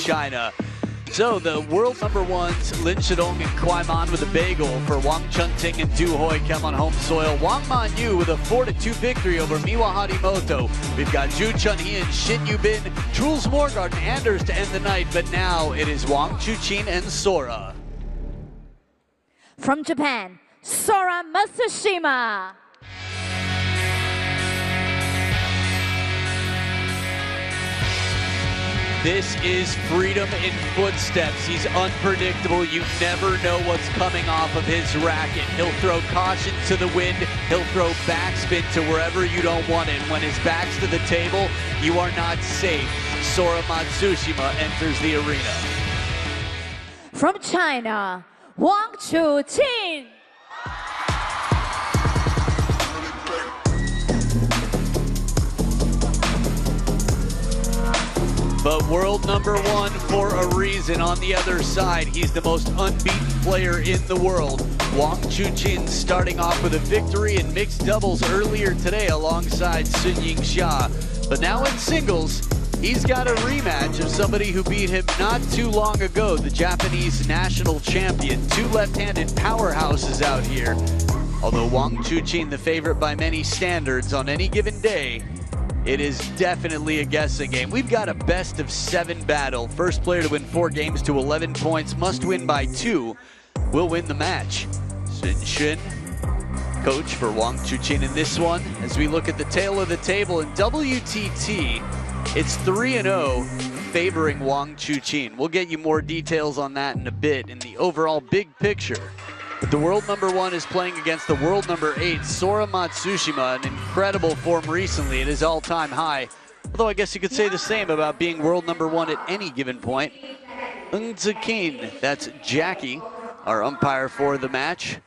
China. So the world #1s Lin Shidong and Kwai Man with a bagel for Wang Chunting and Du Hoi Kim on home soil. Wang Man-yu with a 4-2 victory over Miwa Harimoto. We've got Ju Chun-hee and Shin Yu-bin, Truls Morgard and Anders to end the night, but now it is Wang Chuqin and Sora. From Japan, Sora MATSUSHIMA. This is freedom in footsteps. He's unpredictable. You never know what's coming off of his racket. He'll throw caution to the wind. He'll throw backspin to wherever you don't want it. When his back's to the table, you are not safe. Sora MATSUSHIMA enters the arena. From China, Wang Chuqin. But world #1 for a reason. On the other side, he's the most unbeaten player in the world. Wang Chuqin starting off with a victory in mixed doubles earlier today alongside Sun Yingxia. But now in singles, he's got a rematch of somebody who beat him not too long ago, the Japanese national champion. Two left-handed powerhouses out here. Although Wang Chuqin the favorite by many standards on any given day, it is definitely a guessing game. We've got a best-of-7 battle. First player to win 4 games to 11 points must win by 2. Will win the match. Sun Shin, coach for Wang Chuqin in this one. As we look at the tail of the table in WTT, it's 3-0 favoring Wang Chuqin. We'll get you more details on that in a bit in the overall big picture. But the world #1 is playing against the world #8, Sora MATSUSHIMA, an incredible form recently at his all-time high. Although I guess you could say the same about being world #1 at any given point. Chuqin, that's Jackie, our umpire for the match,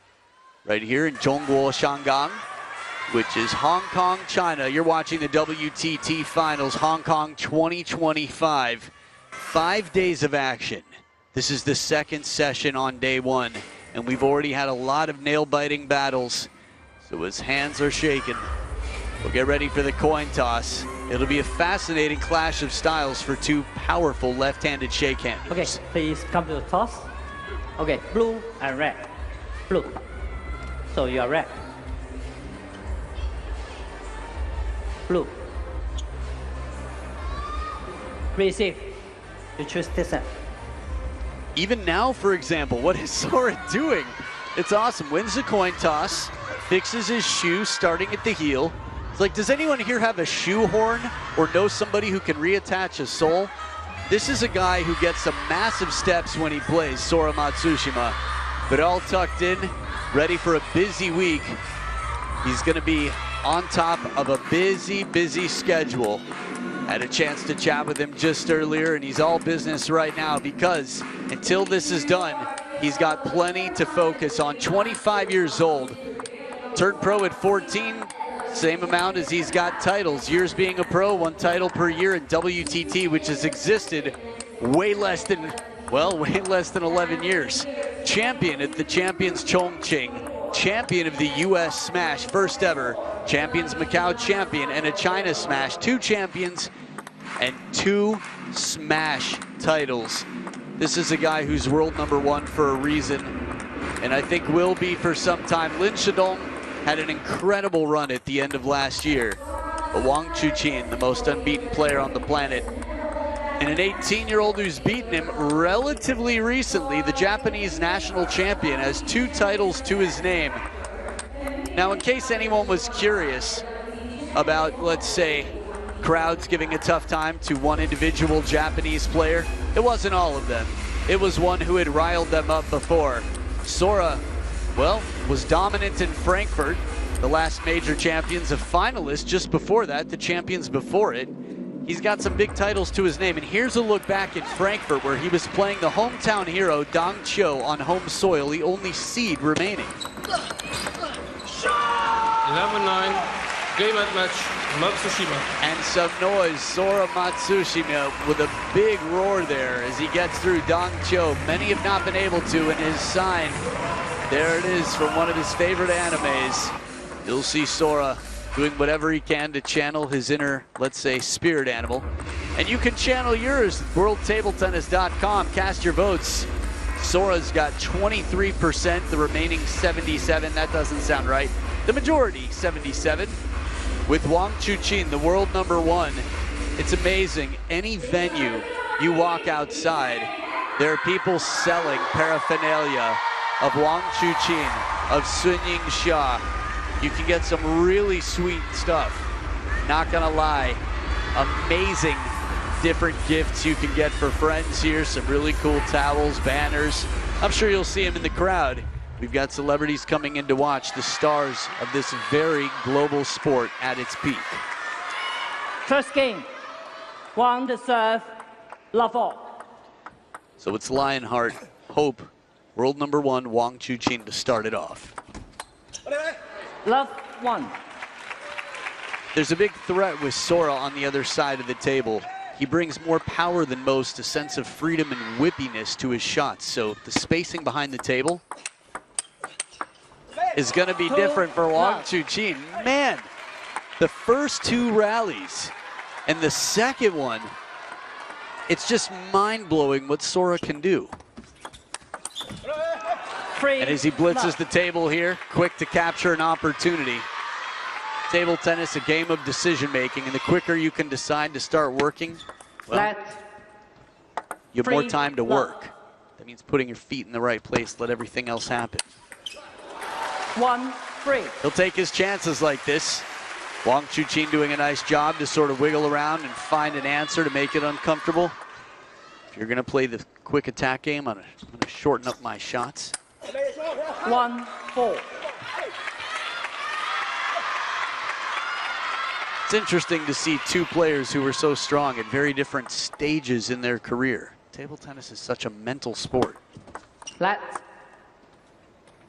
right here in Zhongguo, Shangang, which is Hong Kong, China. You're watching the WTT Finals, Hong Kong 2025. 5 days of action. This is the second session on day 1. And we've already had a lot of nail-biting battles, so his hands are shaking. We'll get ready for the coin toss. It'll be a fascinating clash of styles for two powerful left-handed shake-handers. Okay, please come to the toss. Okay, blue and red. Blue. So you are red. Blue. Receive. You choose this end. Even now, for example, what is Sora doing? It's awesome. Wins the coin toss, fixes his shoe starting at the heel. It's like, does anyone here have a shoehorn or know somebody who can reattach a sole? This is a guy who gets some massive steps when he plays, Sora MATSUSHIMA. But all tucked in, ready for a busy week. He's going to be on top of a busy, busy schedule. Had a chance to chat with him just earlier, and he's all business right now because until this is done, he's got plenty to focus on. 25 years old, turned pro at 14, same amount as he's got titles. Years being a pro, 1 title per year in WTT, which has existed way less than 11 years. Champion at the Champions Chongqing, champion of the US Smash, first ever, Champions Macau champion, and a China Smash, 2 champions and 2 Smash titles. This is a guy who's world #1 for a reason, and I think will be for some time. Lin Shidong had an incredible run at the end of last year, but Wang Chuqin, the most unbeaten player on the planet, and an 18-year-old who's beaten him relatively recently, the Japanese national champion, has 2 titles to his name. Now, in case anyone was curious about, let's say, crowds giving a tough time to one individual Japanese player, it wasn't all of them. It was one who had riled them up before. Sora, well, was dominant in Frankfurt, the last major champions of finalists. Just before that, the champions before it. He's got some big titles to his name, and here's a look back at Frankfurt where he was playing the hometown hero Dong Cho on home soil, the only seed remaining. 11-9, game at match, MATSUSHIMA. And some noise, Sora MATSUSHIMA with a big roar there as he gets through Dong Cho. Many have not been able to, and his sign, there it is from one of his favorite animes. You'll see Sora doing whatever he can to channel his inner, let's say, spirit animal. And you can channel yours at worldtabletennis.com. Cast your votes. Sora's got 23%, the remaining 77. That doesn't sound right. The majority, 77. With Wang Chuqin, the world #1. It's amazing. Any venue you walk outside, there are people selling paraphernalia of Wang Chuqin, of Sun Ying Xia. You can get some really sweet stuff. Not gonna lie, amazing different gifts you can get for friends here. Some really cool towels, banners. I'm sure you'll see them in the crowd. We've got celebrities coming in to watch the stars of this very global sport at its peak. First game, Wang to serve, love all. So it's Lionheart, Hope, world #1, Wang Chuqin to start it off. Love 1. There's a big threat with Sora on the other side of the table. He brings more power than most, a sense of freedom and whippiness to his shots. So the spacing behind the table is going to be different for Wang Chuqin. Man, the first 2 rallies and the second one, it's just mind-blowing what Sora can do. And as he blitzes the table here, quick to capture an opportunity. Table tennis, a game of decision-making, and the quicker you can decide to start working, well, you have more time to work. That means putting your feet in the right place, let everything else happen. 1-3. He'll take his chances like this. Wang Chuqin doing a nice job to sort of wiggle around and find an answer to make it uncomfortable. If you're gonna play the quick attack game, I'm gonna shorten up my shots. 1-4. It's interesting to see 2 players who were so strong at very different stages in their career. Table tennis is such a mental sport. Let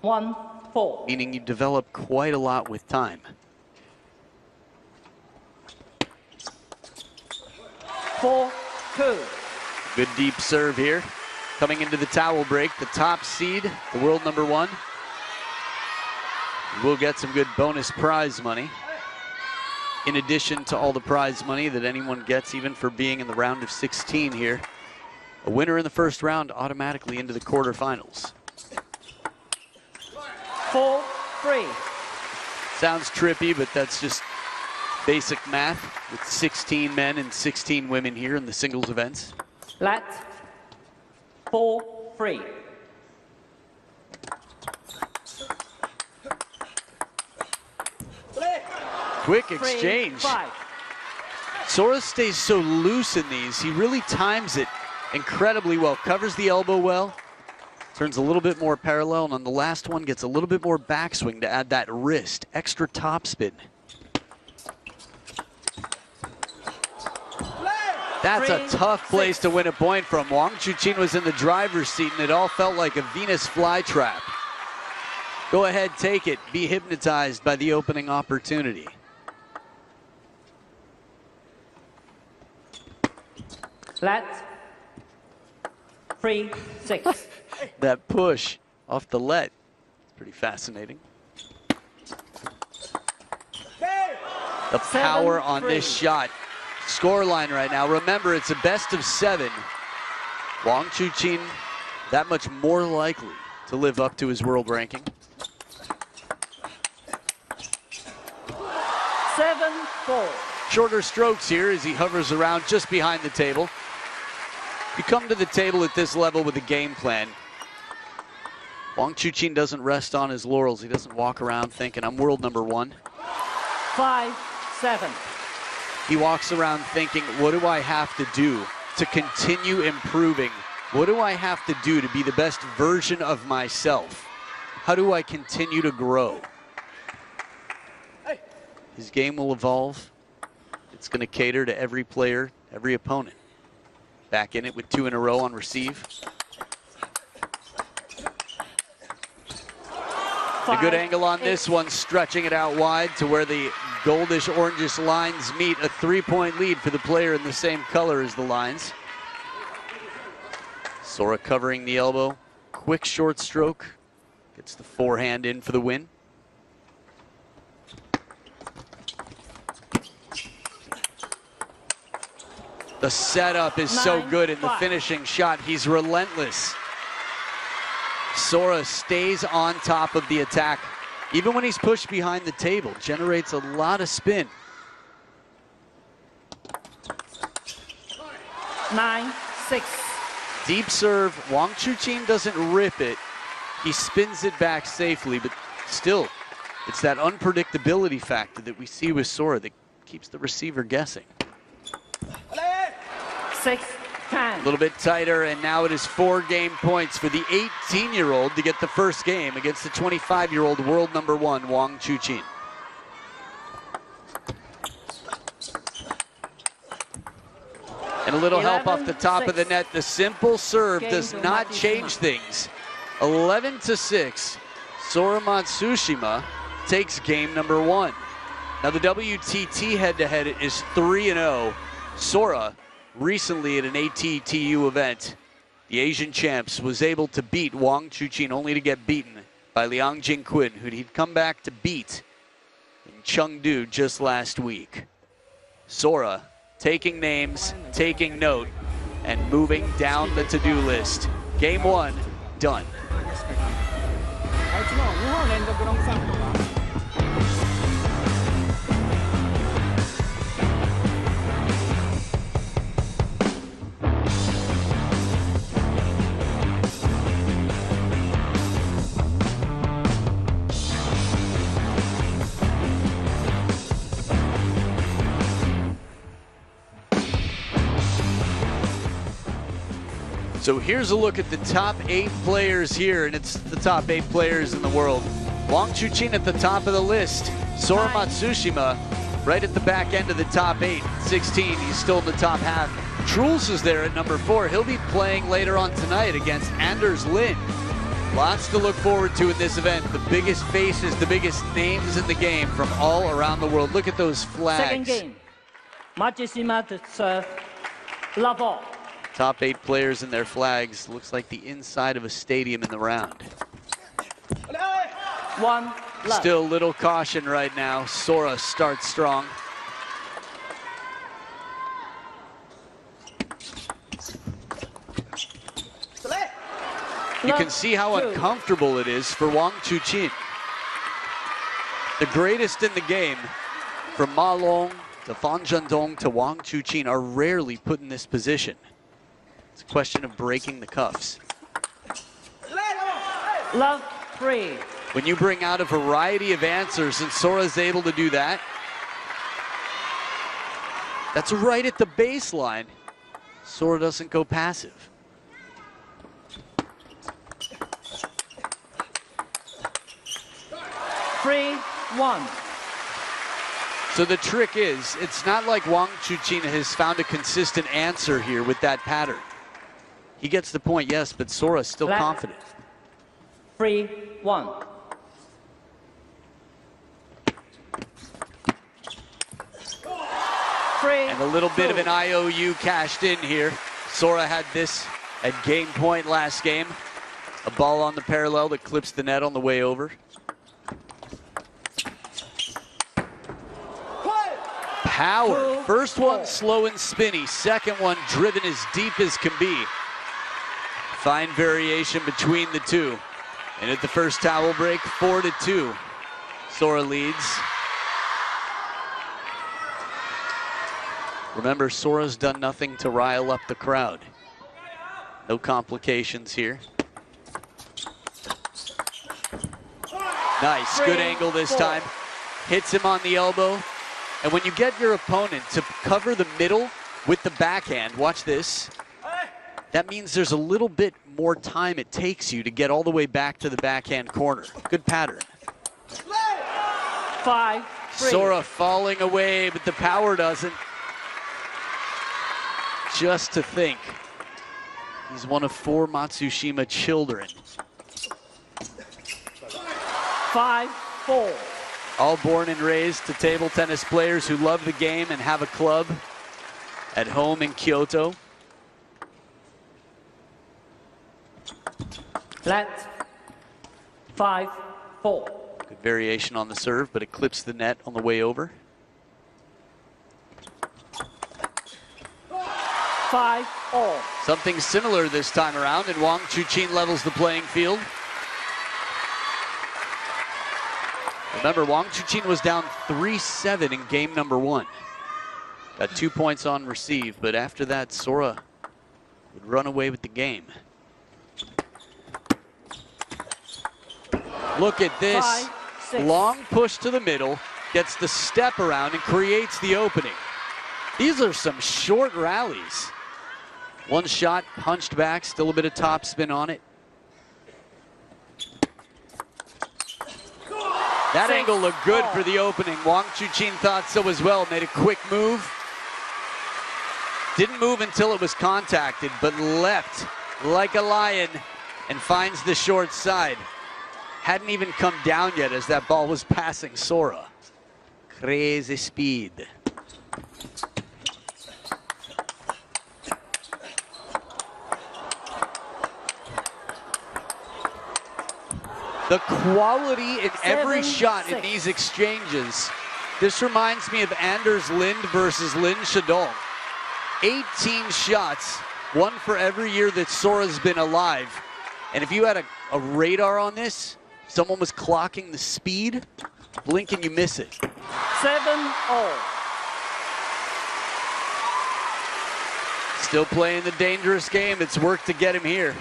1-4. Meaning you develop quite a lot with time. 4-2. Good deep serve here. Coming into the towel break, the top seed, the world #1. We'll get some good bonus prize money. In addition to all the prize money that anyone gets even for being in the round of 16 here. A winner in the first round automatically into the quarterfinals. 4-3. Sounds trippy, but that's just basic math with 16 men and 16 women here in the singles events. Let 4-3. Quick exchange. 3-5. Sora stays so loose in these. He really times it incredibly well. Covers the elbow well. Turns a little bit more parallel, and on the last one gets a little bit more backswing to add that wrist. Extra topspin. That's a tough place to win a point from. Wang Chuqin was in the driver's seat, and it all felt like a Venus flytrap. Go ahead, take it. Be hypnotized by the opening opportunity. Let 3-6. That push off the let. It's pretty fascinating. The power on this shot. Scoreline right now. Remember, it's a best of 7. Wang Chuqin that much more likely to live up to his world ranking. 7-4. Shorter strokes here as he hovers around just behind the table. You come to the table at this level with a game plan. Wang Chuqin doesn't rest on his laurels. He doesn't walk around thinking, I'm world #1. 5-7. He walks around thinking, what do I have to do to continue improving? What do I have to do to be the best version of myself? How do I continue to grow? His game will evolve. It's going to cater to every player, every opponent. Back in it with 2 in a row on receive. A good angle on this one, stretching it out wide to where the goldish orangish lines meet. A 3-point lead for the player in the same color as the lines. Sora covering the elbow. Quick short stroke. Gets the forehand in for the win. The setup is so good in the finishing shot. He's relentless. Sora stays on top of the attack. Even when he's pushed behind the table, generates a lot of spin. 9-6. Deep serve, Wang Chuqin doesn't rip it. He spins it back safely, but still, it's that unpredictability factor that we see with Sora that keeps the receiver guessing. 6-10. A little bit tighter, and now it is 4 game points for the 18-year-old to get the first game against the 25-year-old world number 1, Wang Chuqin. And a little help off the top of the net. The simple serve does not change things. 11-6. Sora Matsushima takes game number 1. Now the WTT head-to-head is 3-0. Sora, recently at an ATTU event, the Asian champs, was able to beat Wang Chuqin only to get beaten by Liang Jingquin, who he'd come back to beat in Chengdu just last week. Sora taking names, taking note, and moving down the to-do list. Game 1, done. So here's a look at the top 8 players here, and it's the top 8 players in the world. Wang Chuqin at the top of the list. Sora Matsushima right at the back end of the top 8. 16, he's still in the top half. Truls is there at number 4. He'll be playing later on tonight against Anders Lind. Lots to look forward to in this event. The biggest faces, the biggest names in the game from all around the world. Look at those flags. Second game. Matsushima to serve. Love all. Top 8 players and their flags. Looks like the inside of a stadium in the round. 1 love. Still a little caution right now. Sora starts strong. You can see how uncomfortable it is for Wang Chuqin. The greatest in the game, from Ma Long to Fan Zhendong to Wang Chuqin, are rarely put in this position. It's a question of breaking the cuffs. Love 3. When you bring out a variety of answers and Sora's able to do that, that's right at the baseline. Sora doesn't go passive. Three, 1. So the trick is, it's not like Wang Chuqin has found a consistent answer here with that pattern. He gets the point, yes, but Sora's still confident. 3, 1. And a little bit of an IOU cashed in here. Sora had this at game point last game. A ball on the parallel that clips the net on the way over. Power. First one slow and spinny. Second one driven as deep as can be. Fine variation between the two. And at the first towel break, 4-2. Sora leads. Remember, Sora's done nothing to rile up the crowd. No complications here. Nice, good angle this time. Hits him on the elbow. And when you get your opponent to cover the middle with the backhand, watch this. That means there's a little bit more time it takes you to get all the way back to the backhand corner. Good pattern. 5-3. Sora falling away, but the power doesn't. Just to think, he's one of 4 Matsushima children. 5-4. All born and raised to table tennis players who love the game and have a club at home in Kyoto. Flat. 5-4. Good variation on the serve, but it clips the net on the way over. 5-all. Something similar this time around, and Wang Chuqin levels the playing field. Remember, Wang Chuqin was down 3-7 in game number 1. Got 2 points on receive, but after that, Sora would run away with the game. Look at this. 5-6. Long push to the middle, gets the step around and creates the opening. These are some short rallies. One shot, punched back, still a bit of topspin on it. That angle looked good for the opening. Wang Chuqin thought so as well, made a quick move. Didn't move until it was contacted, but leapt like a lion and finds the short side. Hadn't even come down yet as that ball was passing Sora. Crazy speed. The quality in every 7-6. shot in these exchanges. This reminds me of Anders Lind versus Lin Shadong. 18 shots, one for every year that Sora's been alive. And if you had a radar on this, someone was clocking the speed, blink and you miss it. 7-all. Still playing the dangerous game. It's worked to get him here.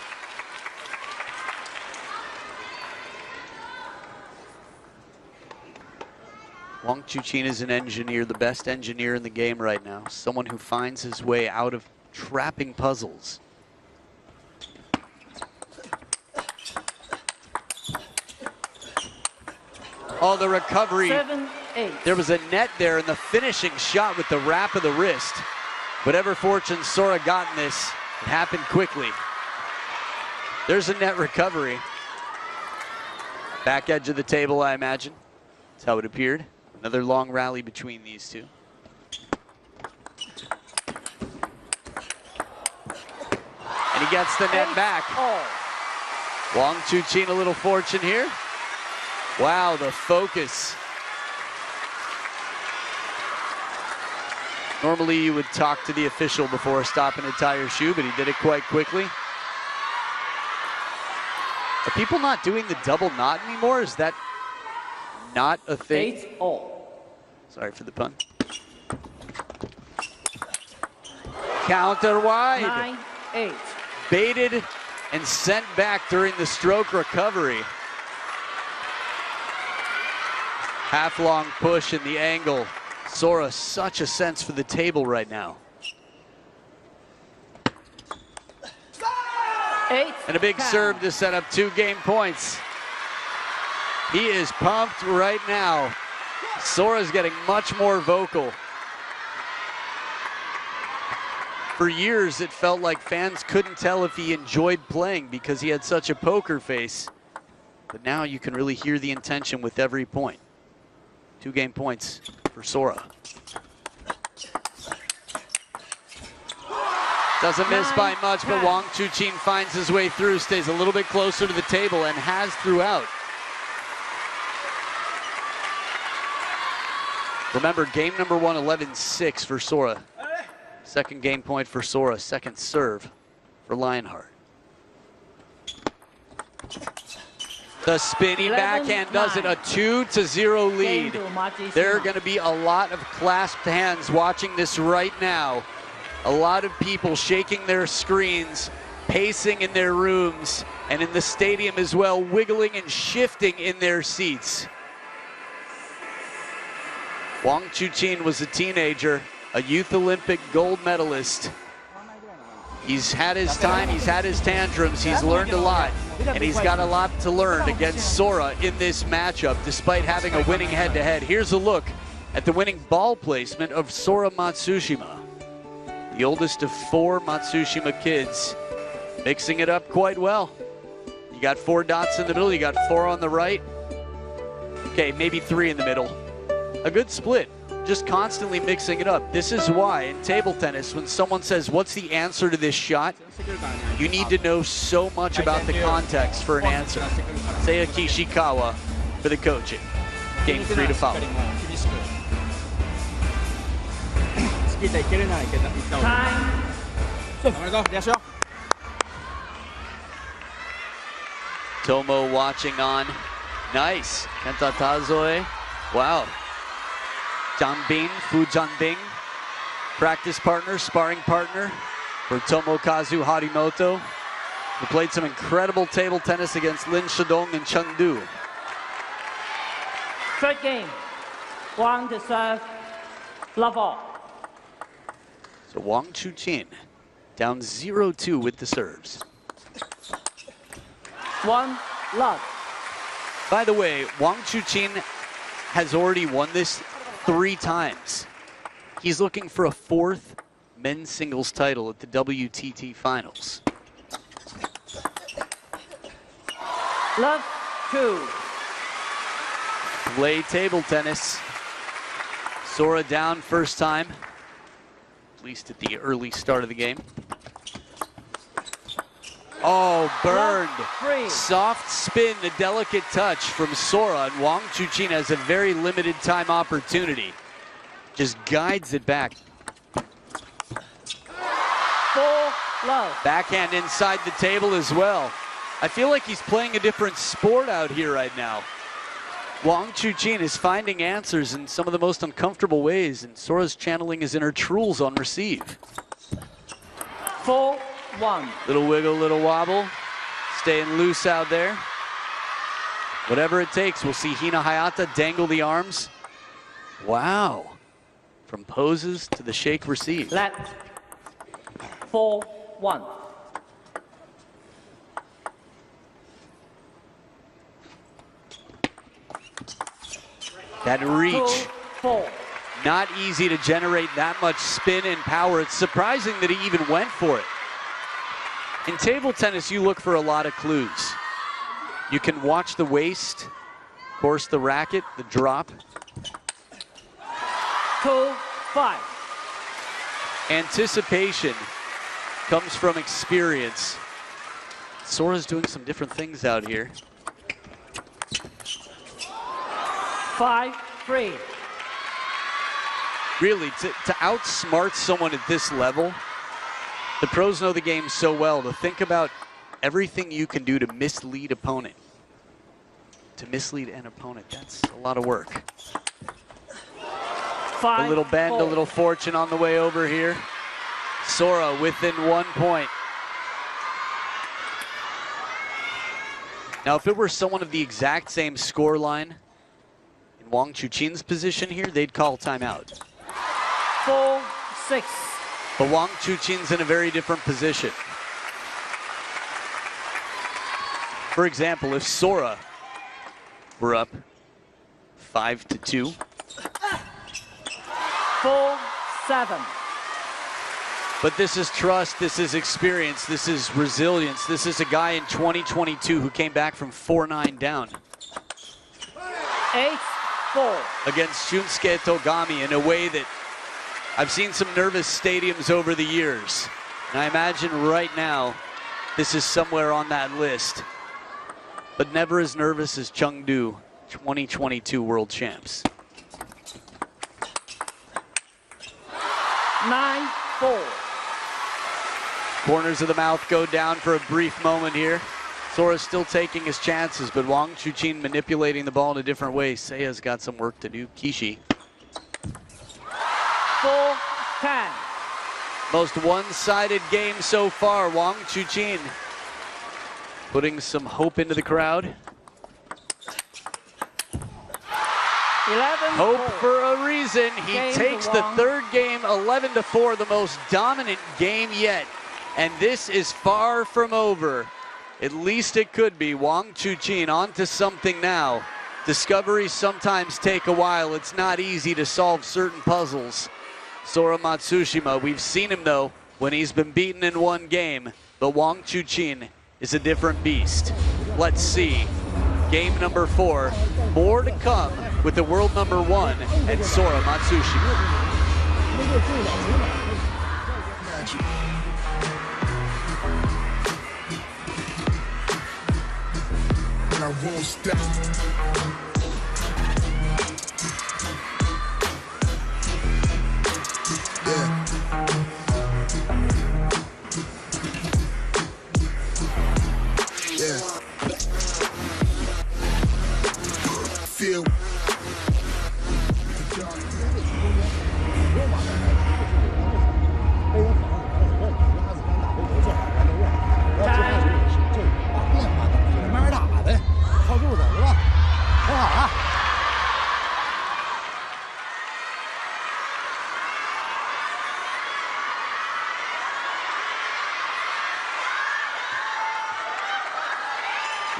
Wang Chuqin is an engineer, the best engineer in the game right now. Someone who finds his way out of trapping puzzles. Oh, the recovery. 7-8. There was a net there in the finishing shot with the wrap of the wrist. Whatever fortune Sora got in this, it happened quickly. There's a net recovery. Back edge of the table, I imagine. That's how it appeared. Another long rally between these two. And he gets the net back. Wang Chuqin a little fortune here. Wow, the focus. Normally you would talk to the official before stopping to tie your shoe, but he did it quite quickly. Are people not doing the double knot anymore? Is that not a thing? 8-all. Sorry for the pun. Counter wide. 9-8. Baited and sent back during the stroke recovery. Half long push in the angle. Sora, such a sense for the table right now. 8. And a big serve to set up 2 game points. He is pumped right now. Sora's getting much more vocal. For years, it felt like fans couldn't tell if he enjoyed playing because he had such a poker face. But now you can really hear the intention with every point. 2 game points for Sora. Doesn't miss by much, but Wang Chuqin finds his way through, stays a little bit closer to the table, and has throughout. Remember, game number 1, 11-6 for Sora. Second game point for Sora, second serve for Lionheart. The spinny backhand does it, a 2-0 lead. There are going to be a lot of clasped hands watching this right now. A lot of people shaking their screens, pacing in their rooms, and in the stadium as well, wiggling and shifting in their seats. Wang Chuqin was a teenager, a youth Olympic gold medalist. He's had his time, he's had his tantrums, he's learned a lot, and he's got a lot to learn against Sora in this matchup, despite having a winning head-to-head. Here's a look at the winning ball placement of Sora Matsushima, the oldest of 4 Matsushima kids, mixing it up quite well. You got 4 dots in the middle, you got 4 on the right. Okay, maybe 3 in the middle. A good split, just constantly mixing it up. This is why in table tennis, when someone says, what's the answer to this shot? You need to know so much about the context for an answer. Seiya Kishikawa for the coaching. Game 3 to follow. Time. Tomo watching on. Nice. Kenta Tazoe. Wow. Janbin, Fu Janbing. Practice partner, sparring partner for Tomokazu Harimoto, who played some incredible table tennis against Lin Shidong in Chengdu. Third game. Wang to serve. Love all. So Wang Chuqin down 0-2 with the serves. 1 love. By the way, Wang Chuqin has already won this 3 times. He's looking for a 4th men's singles title at the WTT finals. Love 2. Play table tennis. Sora down first time, at least at the early start of the game. Oh, burned. Soft spin, the delicate touch from Sora, and Wang Chuqin has a very limited time opportunity. Just guides it back. 4 love. Backhand inside the table as well. I feel like he's playing a different sport out here right now. Wang Chuqin is finding answers in some of the most uncomfortable ways, and Sora's channeling his inner Truls on receive. 4-1. Little wiggle, little wobble. Staying loose out there. Whatever it takes, we'll see Hina Hayata dangle the arms. Wow. From poses to the shake receive. Let. 4-1. That reach. 2-4. Not easy to generate that much spin and power. It's surprising that he even went for it. In table tennis, you look for a lot of clues. You can watch the waist, of course the racket, the drop. 2-5. Anticipation comes from experience. Sora's doing some different things out here. 5-3. Really, to outsmart someone at this level, the pros know the game so well, to think about everything you can do to mislead opponent. To mislead an opponent, that's a lot of work. 5, A little bend, 4. a little fortune on the way over here. Sora within 1 point. Now, if it were someone of the exact same score line in Wang Chuqin's position here, they'd call timeout. 4-6. But Wang Chuqin's in a very different position. For example, if Sora were up 5-2. 4-7. But this is trust, this is experience, this is resilience. This is a guy in 2022 who came back from 4-9 down 8-4. against Shunsuke Togami in a way that I've seen some nervous stadiums over the years. And I imagine right now, this is somewhere on that list. But never as nervous as Chengdu 2022 world champs. 9-4. Corners of the mouth go down for a brief moment here. Sora's still taking his chances, but Wang Chuqin manipulating the ball in a different way. Seiya's got some work to do. Kishi. 4-10. Most one-sided game so far. Wang Chuqin putting some hope into the crowd. 11-4. Hope for a reason. He Game takes to the Wang. third game 11-4, the most dominant game yet. And this is far from over. At least it could be. Wang Chuqin on to something now. Discoveries sometimes take a while. It's not easy to solve certain puzzles. Sora Matsushima, we've seen him though when he's been beaten in one game. But Wang Chuqin is a different beast. Let's see. Game number 4. More to come with the world number 1 and Sora Matsushima. I won't stop. Yeah. feel.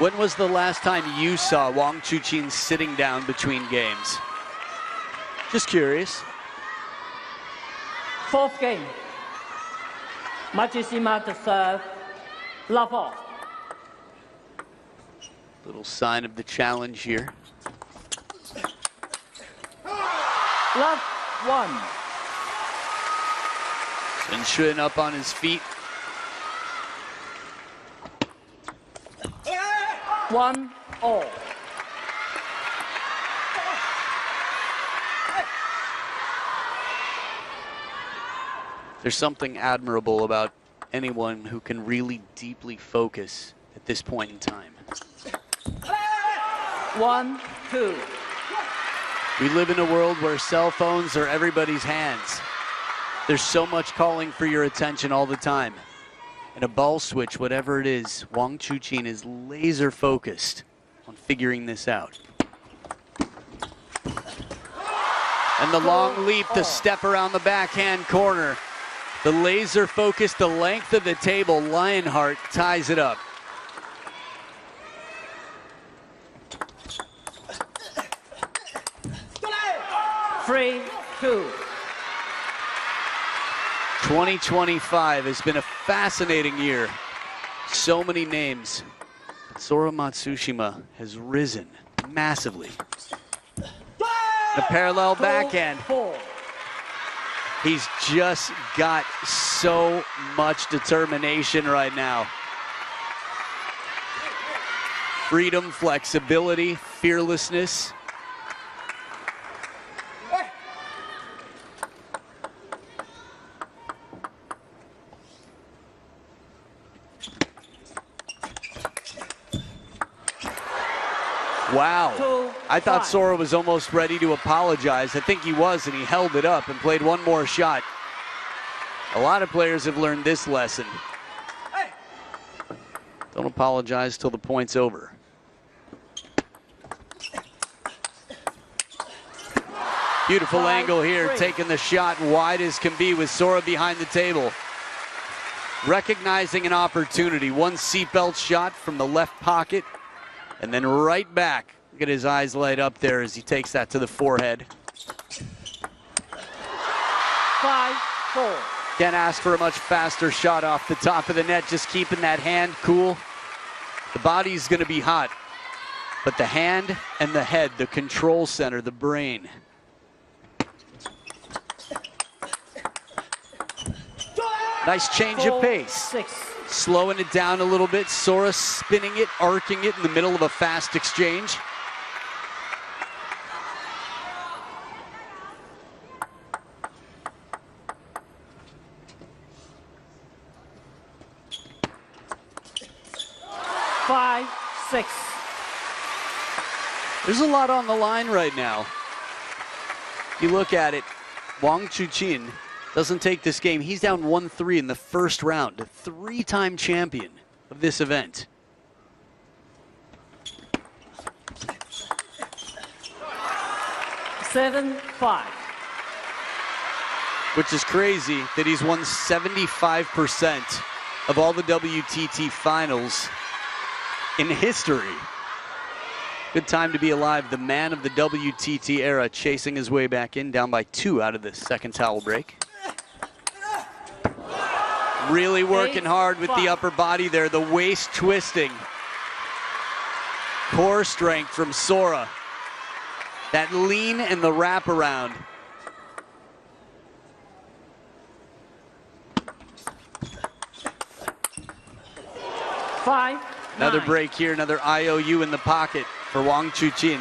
When was the last time you saw Wang Chuqin sitting down between games? Just curious. Fourth game. MATSUSHIMA to serve. Love off. Little sign of the challenge here. Love 1. And Chuqin up on his feet. 1-all. There's something admirable about anyone who can really deeply focus at this point in time. 1-2. We live in a world where cell phones are everybody's hands. There's so much calling for your attention all the time. And a ball switch, whatever it is, Wang Chuqin is laser focused on figuring this out. And the long leap, the step around the backhand corner. The laser focus, the length of the table, Lionheart ties it up. Three, 2. 2025 has been a fascinating year. So many names. Sora Matsushima has risen massively. The parallel backhand. 4. He's just got so much determination right now. Freedom, flexibility, fearlessness. Wow. I thought Sora was almost ready to apologize. I think he was, and he held it up and played one more shot. A lot of players have learned this lesson. Don't apologize till the point's over. Beautiful angle here, taking the shot wide as can be with Sora behind the table. Recognizing an opportunity. One seatbelt shot from the left pocket. And then right back. Look at his eyes light up there as he takes that to the forehead. 5-4. Can't ask for a much faster shot off the top of the net, just keeping that hand cool. The body's gonna be hot, but the hand and the head, the control center, the brain. Nice change of pace. 6. Slowing it down a little bit. Sora spinning it, arcing it in the middle of a fast exchange. Five, 6. There's a lot on the line right now. You look at it, Wang Chuqin doesn't take this game. He's down 1-3 in the first round, a 3-time champion of this event. Seven, 5. Which is crazy that he's won 75% of all the WTT finals in history. Good time to be alive. The man of the WTT era chasing his way back in, down by 2 out of the second towel break. Really working hard with the upper body there, the waist twisting. Core strength from Sora. That lean and the wraparound. Five, Another 9. break here, another IOU in the pocket for Wang Chuqin.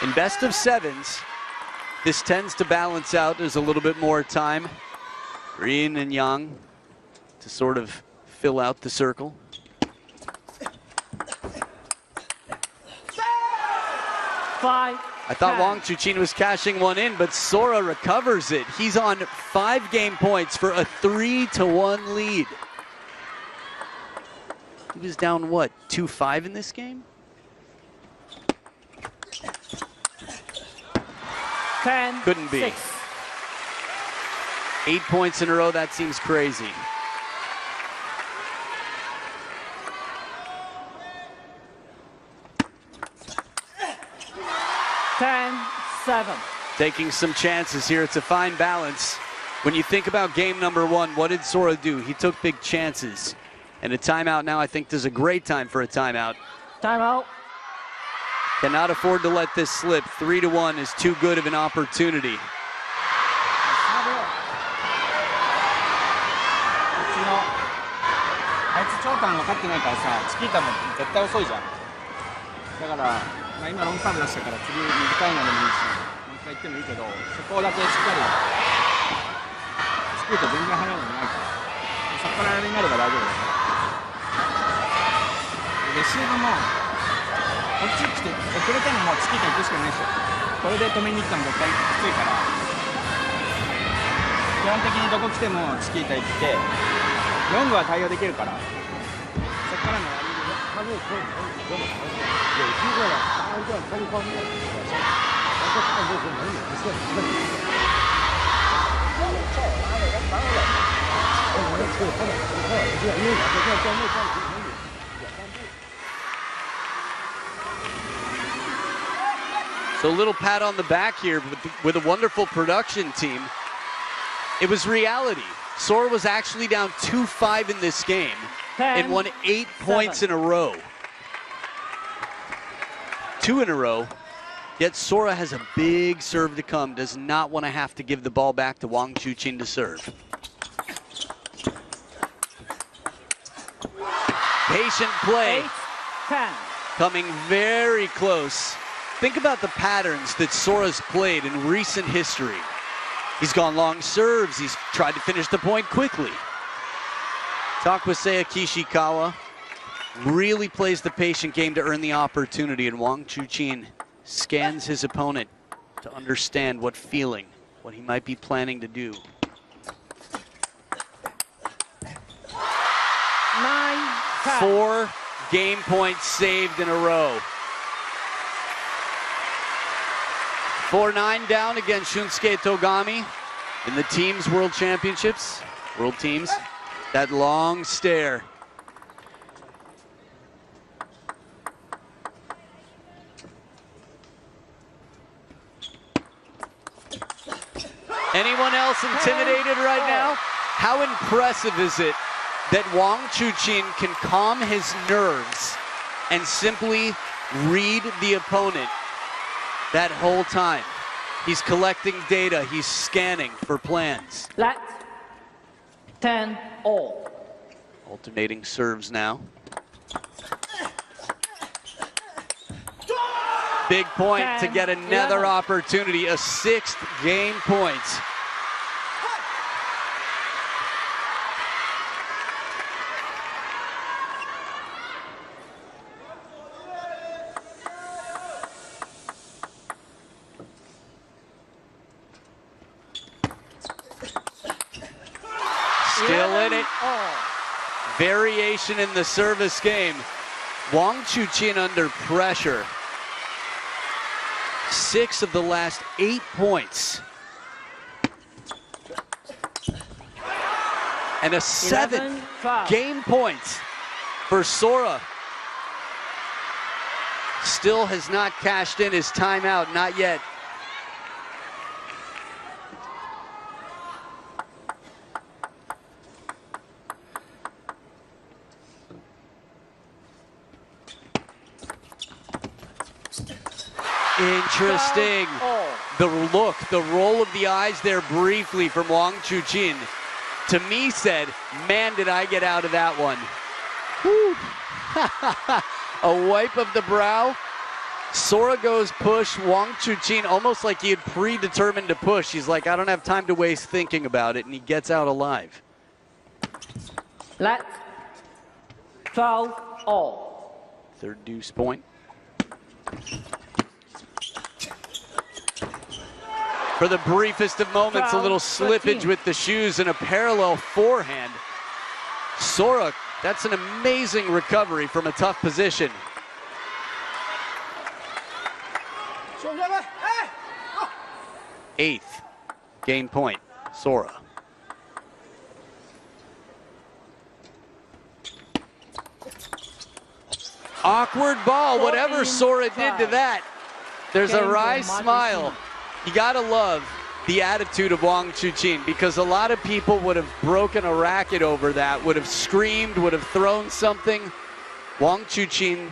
In best of 7s, this tends to balance out. There's a little bit more time. Yin and Yang to sort of fill out the circle. 5. I thought 10. Wang Chuqin was cashing one in, but Sora recovers it. He's on 5 game points for a 3-1 lead. He was down, what, 2-5 in this game? 10. Couldn't be. 6. 8 points in a row, that seems crazy. Taking some chances here. It's a fine balance. When you think about game number 1, what did Sora do? He took big chances. And a timeout now, I think, is a great time for a timeout. Timeout. Cannot afford to let this slip. 3-1 is too good of an opportunity. あいつ長短分かってないからさ、チキータも絶対遅いじゃん。だから、まあ、今ロングサーブ出したから次短いのでもいいし、もう一回行ってもいいけど、そこだけしっかりチキータ全然速いのないから、そこからあれになれば大丈夫だから。レシーブもこっち来て遅れてももうチキータ行くしかないでしょ。これで止めに行ったの絶対きついから、基本的にどこ来てもチキータ行って。ロングは対応できるから。そこからの割りで。他是说有机会了，打一段开方面的表现，然后看就是能有一线问题。照拉的，他当然了，我们这个他的他有这样，因为我这样专业上能有远半步。So a little pat on the back here with a wonderful production team. It was reality. Sora was actually down 2-5 in this game and won 8 points in a row. 2 in a row, yet Sora has a big serve to come, does not want to have to give the ball back to Wang Chuqin to serve. Patient play, 8-10. coming very close. Think about the patterns that Sora's played in recent history. He's gone long serves. He's tried to finish the point quickly. Takwasea Kishikawa really plays the patient game to earn the opportunity, and Wang Chuqin scans his opponent to understand what feeling, what he might be planning to do. 9-10. 4 game points saved in a row. 4-9 down against Shunsuke Togami in the teams world championships, world teams. That long stare. Anyone else intimidated right now? How impressive is it that Wang Chuqin can calm his nerves and simply read the opponent that whole time? He's collecting data, he's scanning for plans. Let 10-all. Alternating serves now. Big point to get another opportunity, a 6th game point. Still in it. Variation in the service game. Wang Chuqin under pressure. 6 of the last 8 points. And a 7th game point for Sora. Still has not cashed in his timeout, not yet. Interesting. The look, the roll of the eyes there briefly from Wang Chuqin. To me said, man, did I get out of that one. A wipe of the brow. Sora goes push. Wang Chuqin almost like he had predetermined to push. He's like, I don't have time to waste thinking about it, and he gets out alive. Let 12-all. Third deuce point. For the briefest of moments, a little slippage with the shoes and a parallel forehand. Sora, that's an amazing recovery from a tough position. Eighth game point, Sora. Awkward ball, whatever Sora did to that. There's a wry smile. You gotta love the attitude of Wang Chuqin, because a lot of people would have broken a racket over that, would have screamed, would have thrown something. Wang Chuqin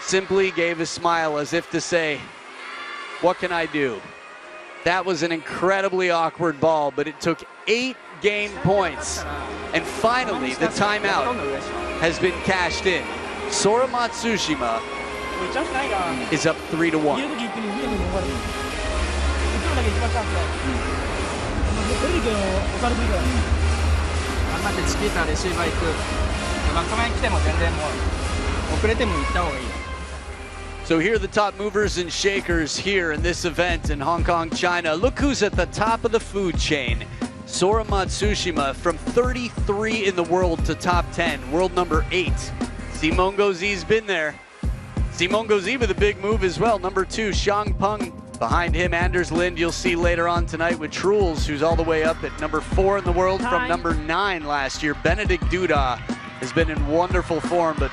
simply gave a smile as if to say, what can I do? That was an incredibly awkward ball, but it took 8 game points. And finally, the timeout has been cashed in. Sora Matsushima is up 3-1. 頑張ってチキータレシーバー行く。バック前に来ても全然もう遅れても行った方がいい。 So here are the top movers and shakers here in this event in Hong Kong, China. Look who's at the top of the food chain. Sora Matsushima from 33 in the world to top 10, world number 8. Simon Gozi's been there. Simon Gozi with a big move as well. Number 2, Shang Peng. Behind him, Anders Lind, you'll see later on tonight with Truls, who's all the way up at number 4 in the world from number 9 last year. Benedict Duda has been in wonderful form, but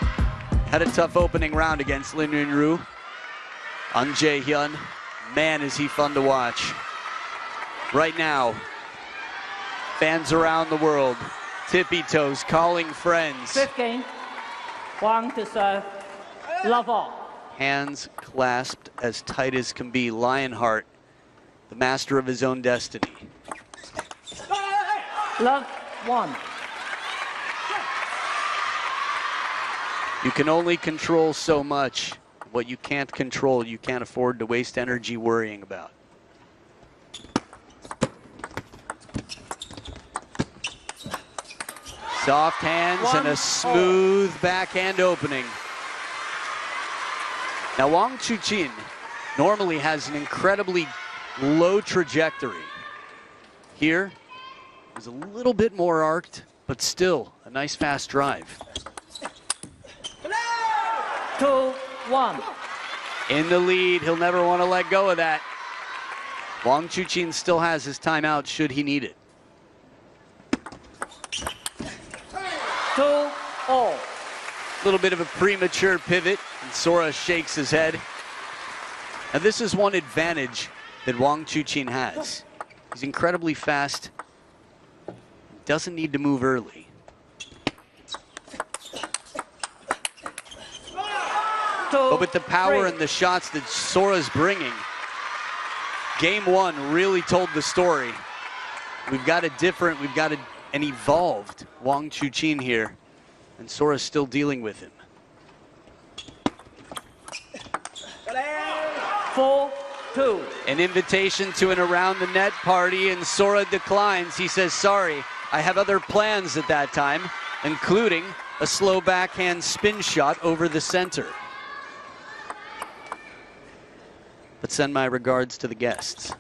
had a tough opening round against Lin Yunru. An Jae-hyun, man, is he fun to watch. Right now, fans around the world, tippy toes, calling friends. 5th game, Wang to serve, love all. Hands clasped as tight as can be. Lionheart, the master of his own destiny. Love 1. You can only control so much. What you can't control, you can't afford to waste energy worrying about. Soft hands and a smooth backhand opening. Now Wang Chuqin normally has an incredibly low trajectory. Here, it was a little bit more arced, but still a nice fast drive. 2-1. In the lead, he'll never want to let go of that. Wang Chuqin still has his timeout should he need it. 2-all. A little bit of a premature pivot, and Sora shakes his head. Now this is one advantage that Wang Chuqin has. He's incredibly fast, doesn't need to move early. But with the power and the shots that Sora's bringing, game 1 really told the story. We've got an evolved Wang Chuqin here, and Sora's still dealing with him. 4-2. An invitation to an around the net party, and Sora declines. He says, sorry, I have other plans at that time, including a slow backhand spin shot over the center. But send my regards to the guests.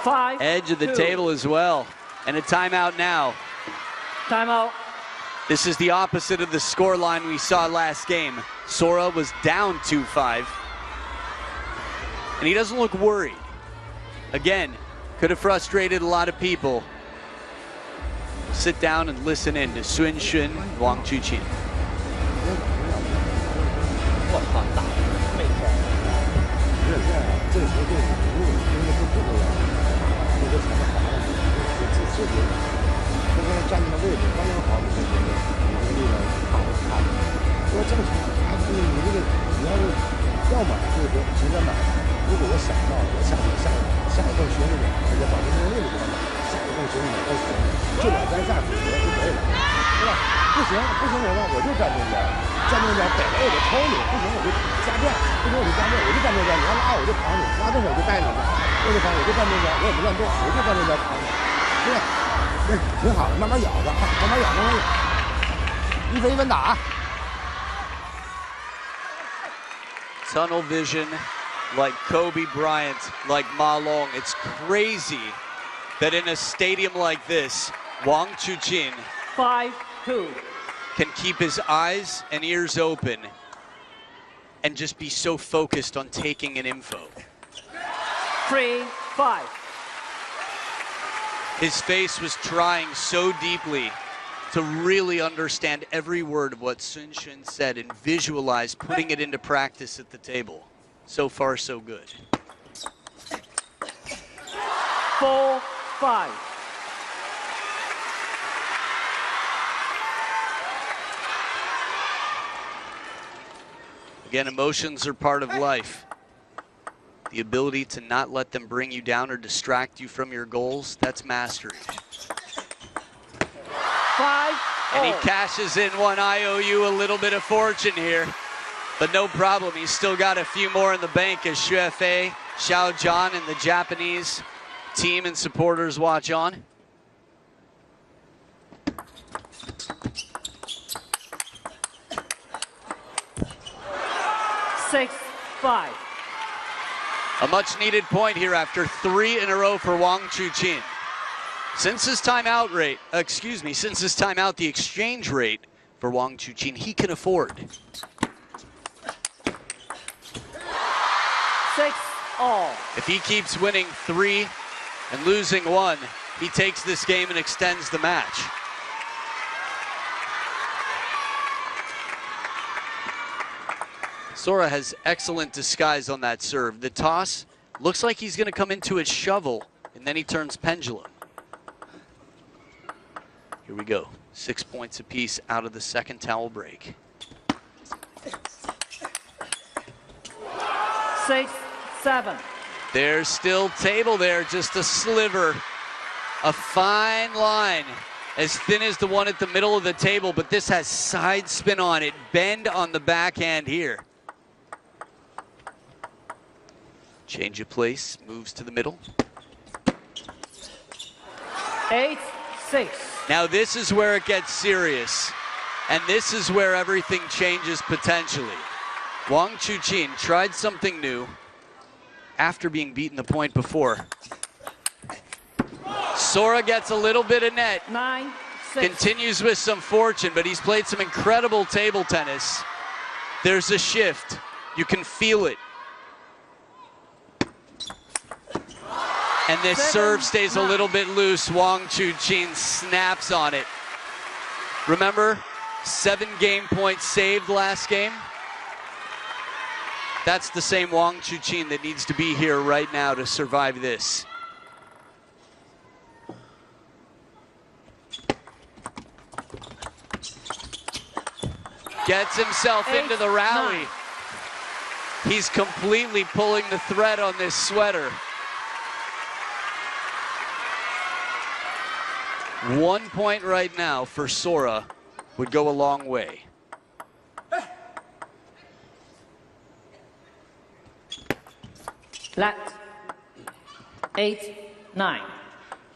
5-2. Edge of the table as well. And a timeout now. Timeout. This is the opposite of the scoreline we saw last game. Sora was down 2-5. And he doesn't look worried. Again, could have frustrated a lot of people. Sit down and listen in to Sun Xun, Wang Chuqin. 这时候对你如果因为不得了，你就才能好了，自己刚刚站那个位置刚刚好，你就觉得你这个力量好差。如果正常，你这个你要是要么就是说直接买，如果我想到我下一顿学那个，而且保证这个位置给他买，下一顿学你买都行，就我在下组合就可以了，对吧？不行我就站中间。 站中间，北了我就抽你，不行我就加转，不行我就加转，我就站中间，你要拉我就扛你，拉动手就带你，我就扛，我就站中间，我也不乱动，我就站中间扛你，对，挺好的，慢慢咬着，慢慢咬，一分一分打。 Tunnel vision like Kobe Bryant, like Ma Long. It's crazy that in a stadium like this, Wang Chuqin 5-2. can keep his eyes and ears open and just be so focused on taking an info. 3-5. His face was trying so deeply to really understand every word of what Sun Shun said and visualize putting it into practice at the table. So far, so good. 4-5. Again, emotions are part of life. The ability to not let them bring you down or distract you from your goals, that's mastery. 5. And he cashes in one IOU, a little bit of fortune here. But no problem, he's still got a few more in the bank as Xuefei, Xiao Zhan, and the Japanese team and supporters watch on. Six, 5. A much needed point here after 3 in a row for Wang Chuqin. Since his timeout the exchange rate for Wang Chuqin, he can afford. 6-all. If he keeps winning 3 and losing 1, he takes this game and extends the match. Sora has excellent disguise on that serve. The toss looks like he's going to come into his shovel, and then he turns pendulum. Here we go. 6 points apiece out of the second towel break. 6-7. There's still table there, just a sliver. A fine line, as thin as the one at the middle of the table, but this has side spin on it. Bend on the backhand here. Change of place, moves to the middle. 8-6. Now this is where it gets serious, and this is where everything changes potentially. Wang Chuqin tried something new after being beaten the point before. Sora gets a little bit of net. 9-6. Continues with some fortune, but he's played some incredible table tennis. There's a shift. You can feel it. And this serve stays a little bit loose. Wang Chuqin snaps on it. Remember, 7 game points saved last game? That's the same Wang Chuqin that needs to be here right now to survive this. Gets himself into the rally. He's completely pulling the thread on this sweater. 1 point right now for Sora would go a long way. Flat. 8-9.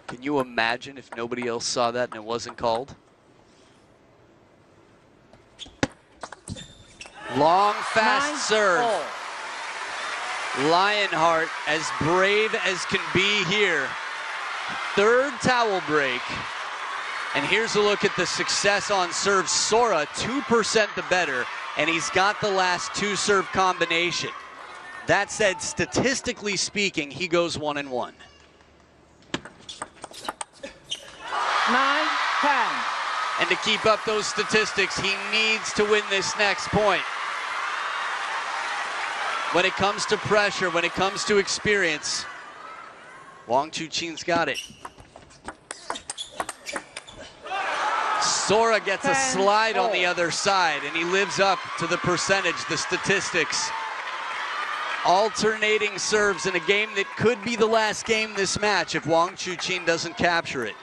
Can you imagine if nobody else saw that and it wasn't called? Long, fast serve. Lionheart, as brave as can be here. Third towel break. And here's a look at the success on serve. Sora, 2% the better, and he's got the last 2 serve combination. That said, statistically speaking, he goes 1-1. 9-10. And to keep up those statistics, he needs to win this next point. When it comes to pressure, when it comes to experience, Wang Chuqin's got it. Sora gets a slide on the other side, and he lives up to the percentage, the statistics. Alternating serves in a game that could be the last game this match if Wang Chuqin doesn't capture it.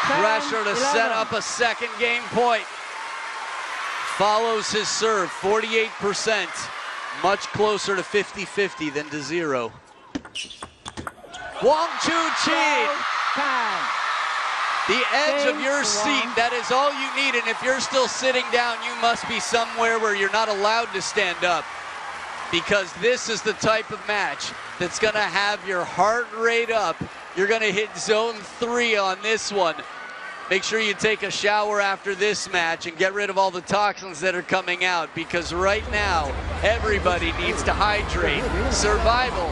Pressure to set up a second game point. Follows his serve, 48%. Much closer to 50-50 than to 0. Wang Chuqin The edge of Game your one. seat, that is all you need. And if you're still sitting down, you must be somewhere where you're not allowed to stand up. Because this is the type of match that's gonna have your heart rate up. You're gonna hit zone 3 on this one. Make sure you take a shower after this match and get rid of all the toxins that are coming out, because right now, everybody needs to hydrate. Survival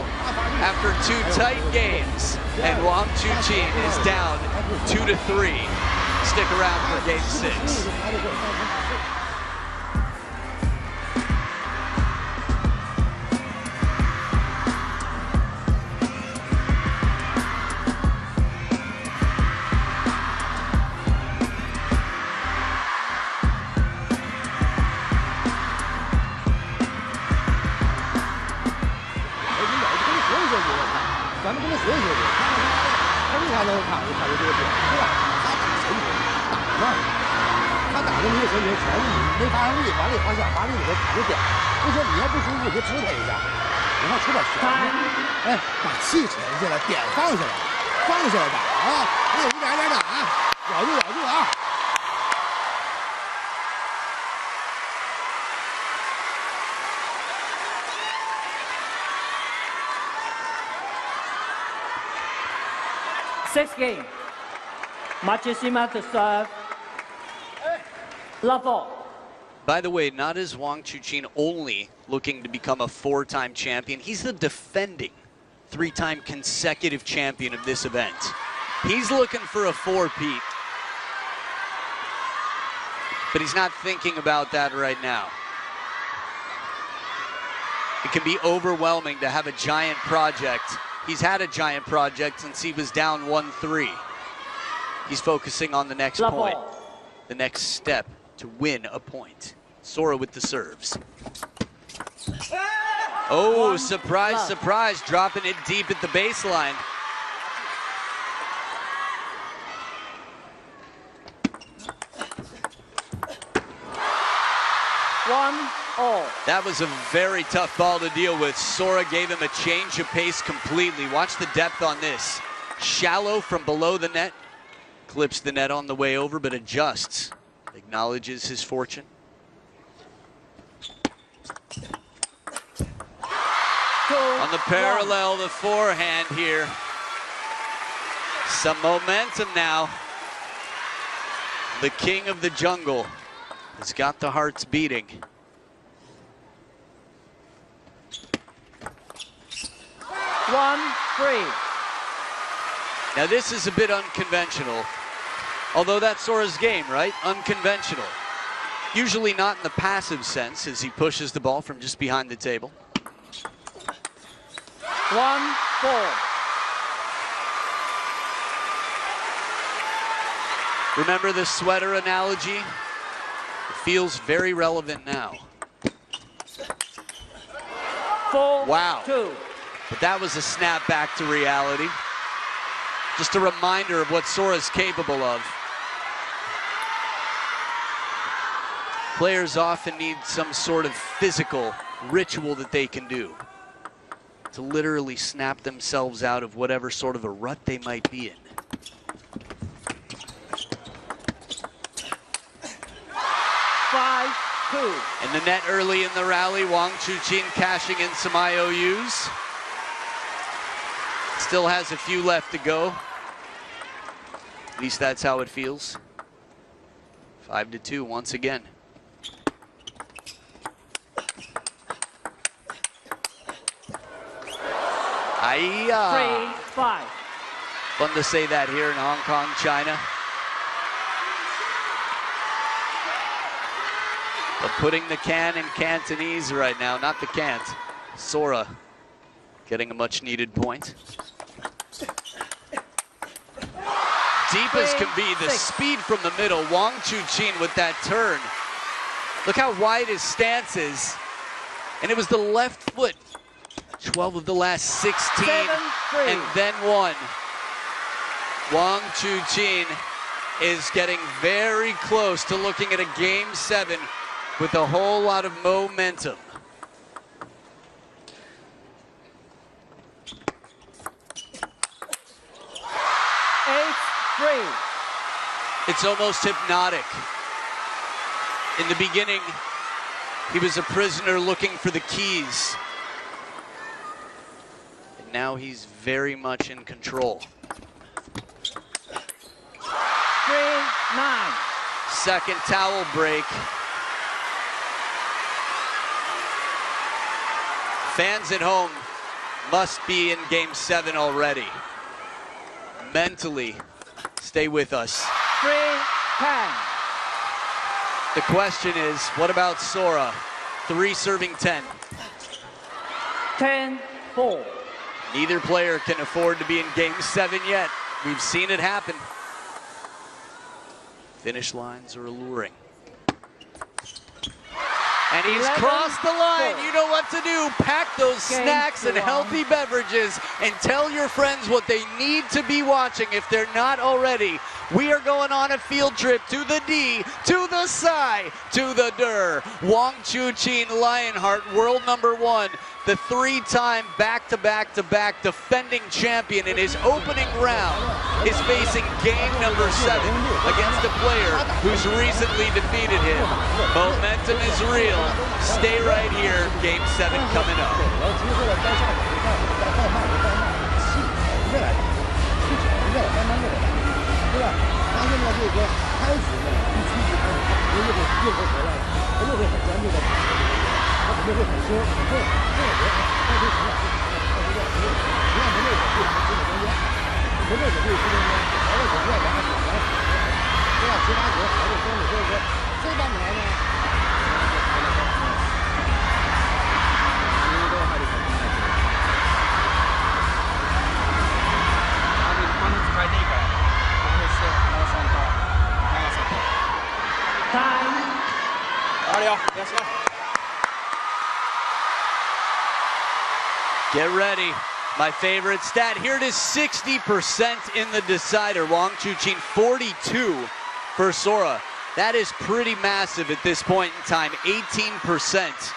after 2 tight games, and Wang Chuqin is down 2-3. Stick around for game 6. Sixth game. MATSUSHIMA to serve. Love ball. By the way, not as Wang Chuqin only looking to become a 4-time champion. He's the defending 3-time consecutive champion of this event. He's looking for a 4-peat. But he's not thinking about that right now. It can be overwhelming to have a giant project. He's had a giant project since he was down 1-3. He's focusing on the next point, the next step to win a point. Sora with the serves. Oh, surprise, surprise, dropping it deep at the baseline. That was a very tough ball to deal with. Sora gave him a change of pace completely. Watch the depth on this. Shallow from below the net. Clips the net on the way over, but adjusts. Acknowledges his fortune. On the parallel, the forehand here. Some momentum now. The king of the jungle has got the hearts beating. Now this is a bit unconventional. Although that's Sora's game, right? Unconventional. Usually not in the passive sense as he pushes the ball from just behind the table. 1-4. Remember the sweater analogy? It feels very relevant now. 4-2. Wow. But that was a snap back to reality. Just a reminder of what Sora's capable of. Players often need some sort of physical ritual that they can do to literally snap themselves out of whatever sort of a rut they might be in. In the net early in the rally, Wang Chuqin cashing in some IOUs. Still has a few left to go. At least that's how it feels. 5-2 once again. Aiya. 3-5. Fun to say that here in Hong Kong, China. But putting the can in Cantonese right now, not the can't. Sora getting a much needed point. Deep as can be, the speed from the middle. Wang Chuqin with that turn. Look how wide his stance is. And it was the left foot. 12 of the last 16, and then 1. Wang Chuqin is getting very close to looking at a game 7 with a whole lot of momentum. It's almost hypnotic. In the beginning, he was a prisoner looking for the keys. And now he's very much in control. 3-9. Second towel break. Fans at home must be in game 7 already. Mentally, stay with us. 3-10. The question is, what about Sora? 3 serving 10. 10-4. Neither player can afford to be in game 7 yet. We've seen it happen. Finish lines are alluring. And he's 11-4. crossed the line. You know what to do. Pack those snacks and healthy beverages and tell your friends what they need to be watching if they're not already. We are going on a field trip to the D, to the Psy, to the Der. Wang Chuqin Lionheart, world number 1, the 3-time back-to-back-to-back defending champion in his opening round, is facing game number 7 against a player who's recently defeated him. Momentum is real. Stay right here. Game 7 coming up. 对吧？他现在就是说，开始呢，一出去开始，他又会回来了，他又会很专注的打这个，他肯定会很凶，很重。这我觉得他就成了，他觉得不让门内手对他指导中间，门内手对指中间，朝着手要往上往上对吧？其他球朝着中路，所以说这半年呢，Get ready. My favorite stat. Here it is, 60% in the decider. Wang Chuqin, 42 for Sora. That is pretty massive at this point in time. 18%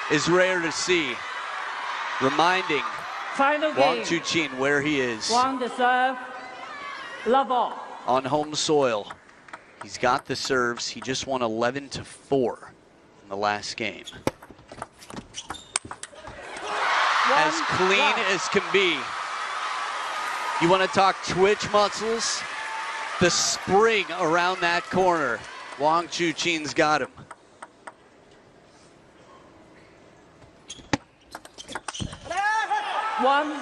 is rare to see. Reminding Final Wang game. Chuqin where he is. Wang the serve. Love all. On home soil. He's got the serves. He just won 11-4 in the last game. As clean as can be. You want to talk twitch muscles? The spring around that corner. Wang Chuqin's got him.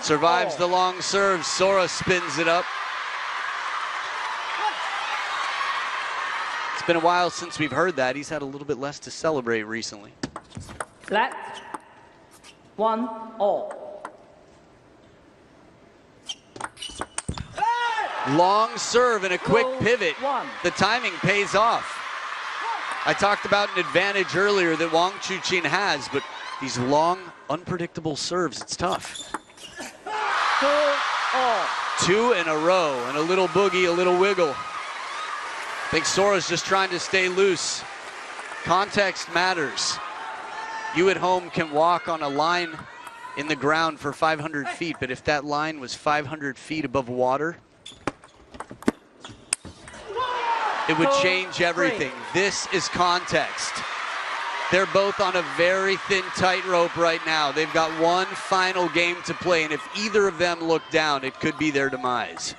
Survives the long serve. Sora spins it up. It's been a while since we've heard that. He's had a little bit less to celebrate recently. Let 1-all. Long serve and a quick pivot. 1. The timing pays off. I talked about an advantage earlier that Wang Chuqin has, but these long, unpredictable serves, it's tough. 2-all. 2 in a row, and a little boogie, a little wiggle. I think Sora's just trying to stay loose. Context matters. You at home can walk on a line in the ground for 500 feet, but if that line was 500 feet above water, it would change everything. This is context. They're both on a very thin tightrope right now. They've got one final game to play, and if either of them look down, it could be their demise.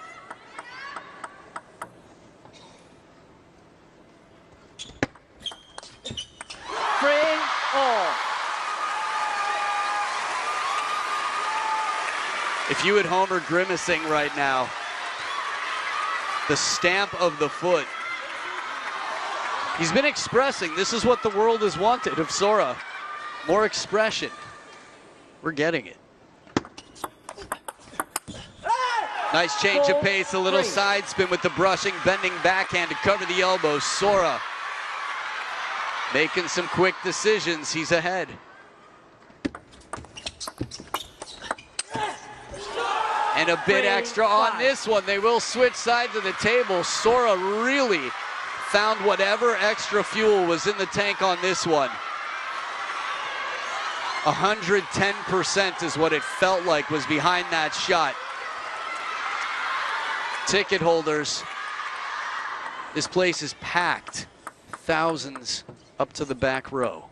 If you at home are grimacing right now, the stamp of the foot. He's been expressing, this is what the world has wanted of Sora. More expression. We're getting it. Nice change of pace, a little side spin with the brushing, bending backhand to cover the elbow. Sora making some quick decisions, he's ahead. And a bit extra on this one. They will switch sides of the table. Sora really found whatever extra fuel was in the tank on this one. 110% is what it felt like was behind that shot. Ticket holders This place is packed. Thousands up to the back row.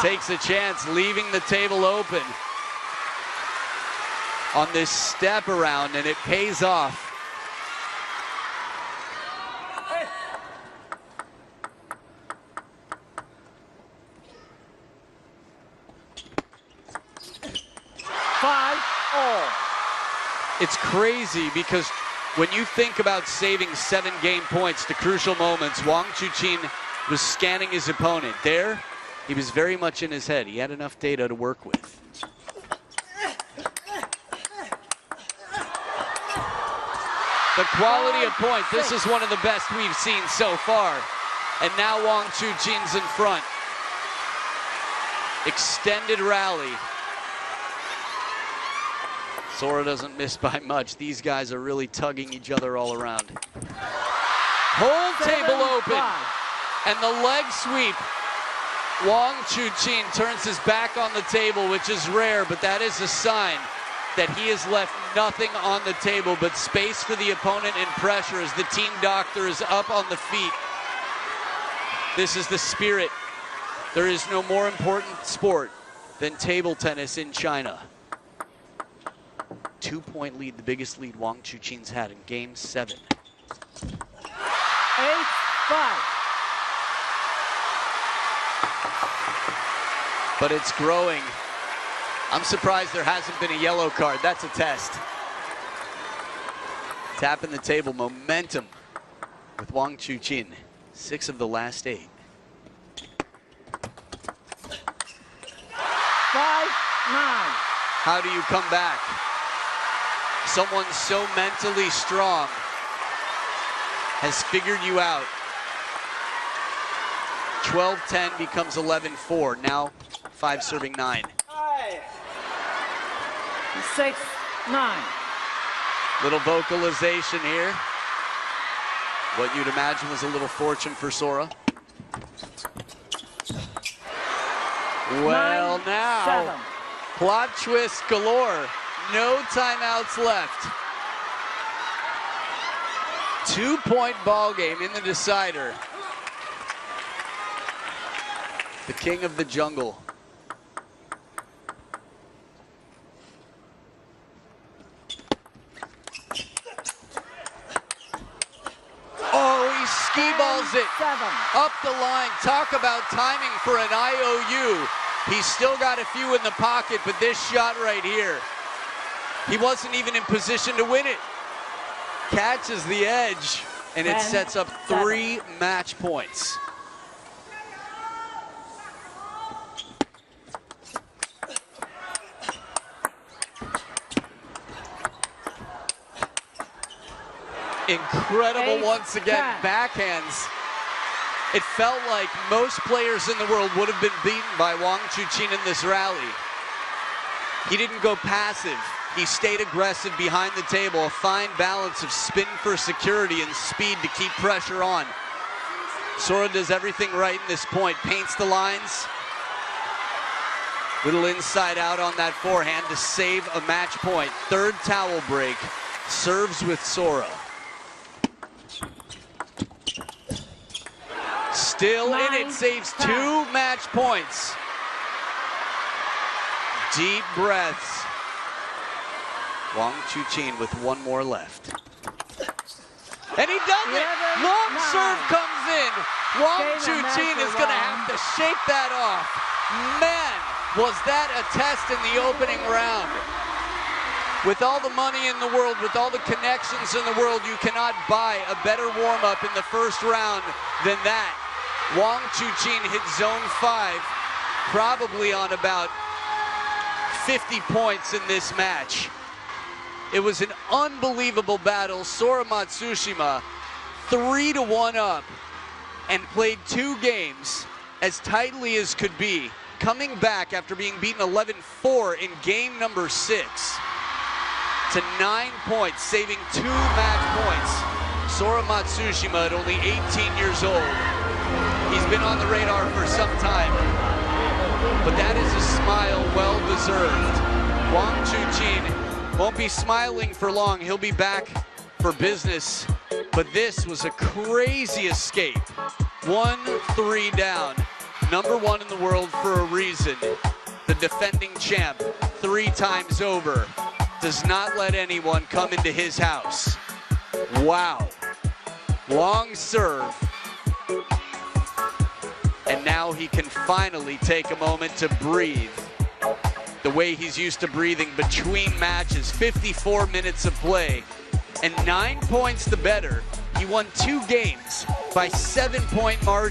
Takes a chance, leaving the table open on this step around, and it pays off. It's crazy because when you think about saving 7 game points to crucial moments, Wang Chuqin was scanning his opponent. There, he was very much in his head. He had enough data to work with. The quality of point, this is one of the best we've seen so far. And now Wang Chuqin's in front. Extended rally. Sora doesn't miss by much. These guys are really tugging each other all around. Whole table open. And the leg sweep. Wang Chuqin turns his back on the table, which is rare, but that is a sign that he has left nothing on the table but space for the opponent and pressure as the team doctor is up on the feet. This is the spirit. There is no more important sport than table tennis in China. 2-point lead, the biggest lead Wang Chuqin's had in game 7. 8-5. But it's growing. I'm surprised there hasn't been a yellow card. That's a test. Tapping the table, momentum with Wang Chuqin. 6 of the last 8. 5-9. How do you come back? Someone so mentally strong has figured you out. 12-10 becomes 11-4. Now 5 serving 9. 6-9. Little vocalization here. What you'd imagine was a little fortune for Sora. Well, now, plot twist galore. No timeouts left. 2-point ball game in the decider. The king of the jungle. Oh, he ski balls it up the line. Talk about timing for an IOU. He's still got a few in the pocket, but this shot right here, he wasn't even in position to win it. Catches the edge, and it sets up 3 match points. Incredible once again, backhands. It felt like most players in the world would have been beaten by Wang Chuqin in this rally. He didn't go passive. He stayed aggressive behind the table, a fine balance of spin for security and speed to keep pressure on. Sora does everything right in this point, paints the lines. Little inside out on that forehand to save a match point. 3rd towel break, serves with Sora. Still in it, saves 2 match points. Deep breaths. Wang Chuqin with 1 more left. And he does it! Long serve comes in. Wang Chuqin is going to have to shake that off. Man, was that a test in the opening round. With all the money in the world, with all the connections in the world, you cannot buy a better warm-up in the first round than that. Wang Chuqin hit zone 5, probably on about 50 points in this match. It was an unbelievable battle. Sora Matsushima 3-1 up and played 2 games as tightly as could be, coming back after being beaten 11-4 in game number 6 to 9 points, saving 2 match points. Sora Matsushima at only 18 years old. He's been on the radar for some time, but that is a smile well deserved. Wang Chuqin won't be smiling for long. He'll be back for business. But this was a crazy escape. 1-3 down. Number one in the world for a reason. The defending champ, 3 times over, does not let anyone come into his house. Wow. Long serve. And now he can finally take a moment to breathe the way he's used to breathing between matches. 54 minutes of play and 9 points the better. He won 2 games by 7-point margin.